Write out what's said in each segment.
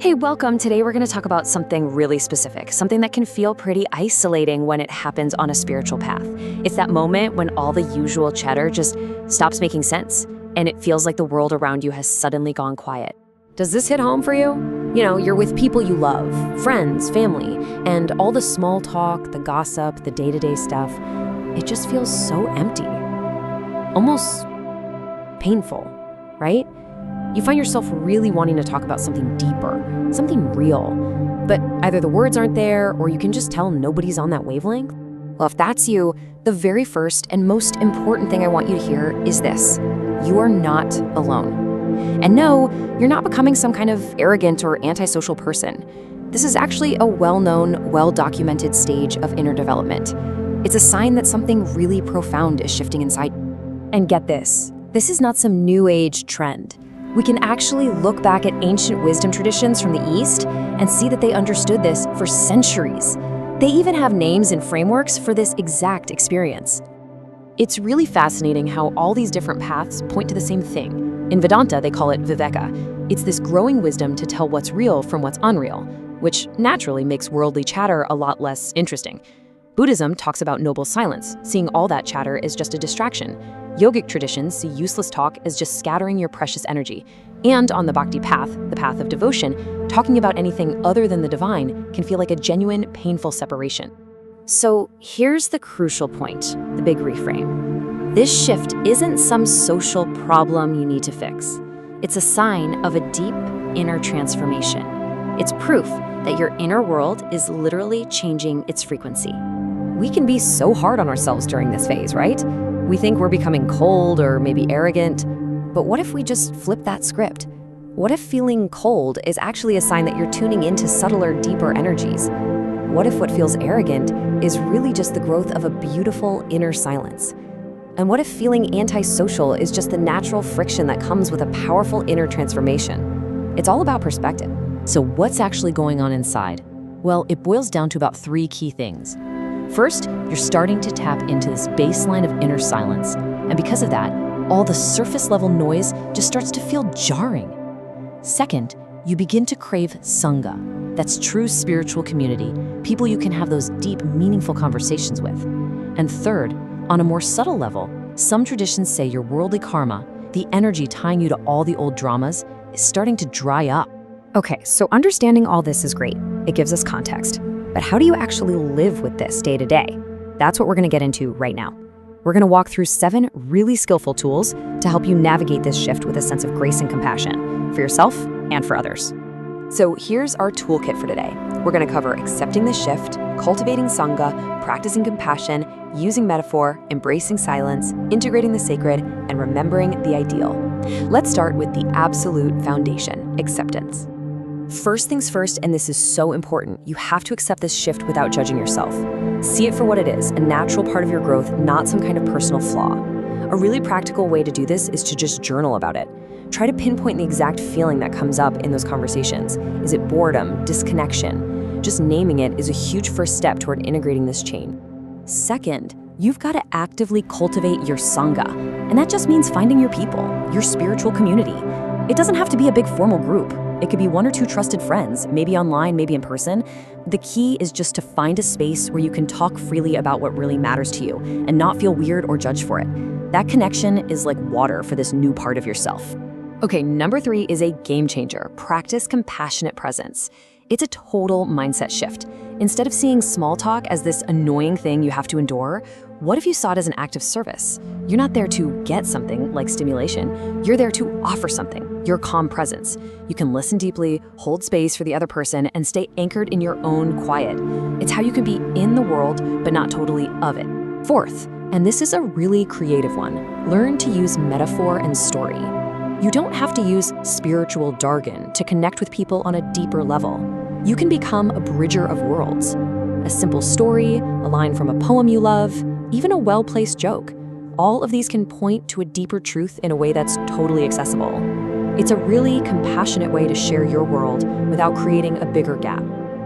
Hey, welcome. Today we're going to talk about something really specific, something that can feel pretty isolating when it happens on a spiritual path. It's that moment when all the usual chatter just stops making sense, and it feels like the world around you has suddenly gone quiet. Does this hit home for you? You know, you're with people you love, friends, family, and all the small talk, the gossip, the day-to-day stuff, it just feels so empty. Almost painful, right? You find yourself really wanting to talk about something deeper, something real, but either the words aren't there or you can just tell nobody's on that wavelength. Well, if that's you, the very first and most important thing I want you to hear is this: you are not alone. And no, you're not becoming some kind of arrogant or antisocial person. This is actually a well-known, well-documented stage of inner development. It's a sign that something really profound is shifting inside. And get this is not some new age trend. We can actually look back at ancient wisdom traditions from the East and see that they understood this for centuries. They even have names and frameworks for this exact experience. It's really fascinating how all these different paths point to the same thing. In Vedanta, they call it viveka. It's this growing wisdom to tell what's real from what's unreal, which naturally makes worldly chatter a lot less interesting. Buddhism talks about noble silence, seeing all that chatter as just a distraction. Yogic traditions see useless talk as just scattering your precious energy. And on the bhakti path, the path of devotion, talking about anything other than the divine can feel like a genuine, painful separation. So here's the crucial point, the big reframe. This shift isn't some social problem you need to fix. It's a sign of a deep inner transformation. It's proof that your inner world is literally changing its frequency. We can be so hard on ourselves during this phase, right? We think we're becoming cold or maybe arrogant, but what if we just flip that script? What if feeling cold is actually a sign that you're tuning into subtler, deeper energies? What if what feels arrogant is really just the growth of a beautiful inner silence? And what if feeling antisocial is just the natural friction that comes with a powerful inner transformation? It's all about perspective. So what's actually going on inside? Well, it boils down to about 3 key things. First, you're starting to tap into this baseline of inner silence. And because of that, all the surface level noise just starts to feel jarring. Second, you begin to crave sangha. That's true spiritual community, people you can have those deep, meaningful conversations with. And third, on a more subtle level, some traditions say your worldly karma, the energy tying you to all the old dramas, is starting to dry up. Okay, so understanding all this is great. It gives us context. But how do you actually live with this day to day? That's what we're going to get into right now. We're going to walk through 7 really skillful tools to help you navigate this shift with a sense of grace and compassion for yourself and for others. So here's our toolkit for today. We're going to cover accepting the shift, cultivating sangha, practicing compassion, using metaphor, embracing silence, integrating the sacred, and remembering the ideal. Let's start with the absolute foundation, acceptance. First things first, and this is so important, you have to accept this shift without judging yourself. See it for what it is, a natural part of your growth, not some kind of personal flaw. A really practical way to do this is to just journal about it. Try to pinpoint the exact feeling that comes up in those conversations. Is it boredom, disconnection? Just naming it is a huge first step toward integrating this change. Second, you've got to actively cultivate your sangha, and that just means finding your people, your spiritual community. It doesn't have to be a big formal group. It could be 1 or 2 trusted friends, maybe online, maybe in person. The key is just to find a space where you can talk freely about what really matters to you and not feel weird or judged for it. That connection is like water for this new part of yourself. Okay, number 3 is a game changer. Practice compassionate presence. It's a total mindset shift. Instead of seeing small talk as this annoying thing you have to endure, what if you saw it as an act of service? You're not there to get something like stimulation. You're there to offer something, your calm presence. You can listen deeply, hold space for the other person, and stay anchored in your own quiet. It's how you can be in the world, but not totally of it. Fourth, and this is a really creative one, learn to use metaphor and story. You don't have to use spiritual jargon to connect with people on a deeper level. You can become a bridger of worlds. A simple story, a line from a poem you love, even a well-placed joke. All of these can point to a deeper truth in a way that's totally accessible. It's a really compassionate way to share your world without creating a bigger gap.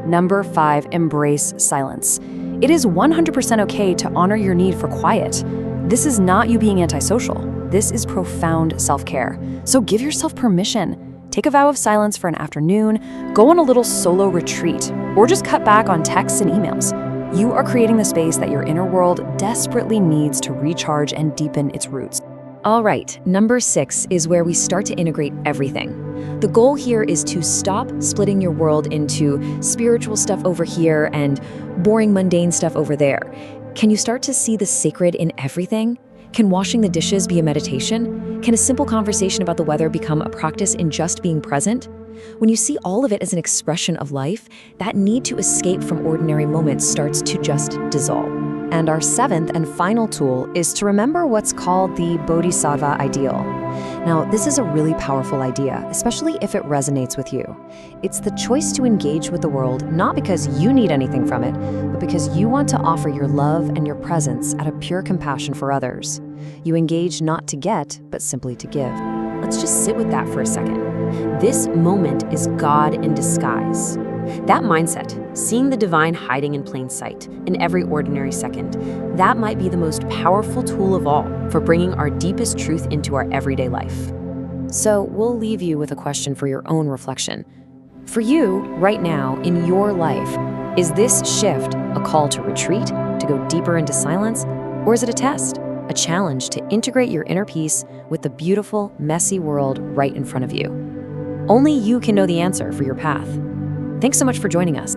Number 5, embrace silence. It is 100% okay to honor your need for quiet. This is not you being antisocial. This is profound self-care. So give yourself permission. Take a vow of silence for an afternoon, go on a little solo retreat, or just cut back on texts and emails. You are creating the space that your inner world desperately needs to recharge and deepen its roots. All right, number 6 is where we start to integrate everything. The goal here is to stop splitting your world into spiritual stuff over here and boring mundane stuff over there. Can you start to see the sacred in everything? Can washing the dishes be a meditation? Can a simple conversation about the weather become a practice in just being present? When you see all of it as an expression of life, that need to escape from ordinary moments starts to just dissolve. And our 7th and final tool is to remember what's called the Bodhisattva ideal. Now, this is a really powerful idea, especially if it resonates with you. It's the choice to engage with the world not because you need anything from it, but because you want to offer your love and your presence out of pure compassion for others. You engage not to get, but simply to give. Let's just sit with that for a second. This moment is God in disguise. That mindset, seeing the divine hiding in plain sight in every ordinary second, that might be the most powerful tool of all for bringing our deepest truth into our everyday life. So we'll leave you with a question for your own reflection. For you, right now, in your life, is this shift a call to retreat, to go deeper into silence, or is it a test, a challenge to integrate your inner peace with the beautiful, messy world right in front of you? Only you can know the answer for your path. Thanks so much for joining us.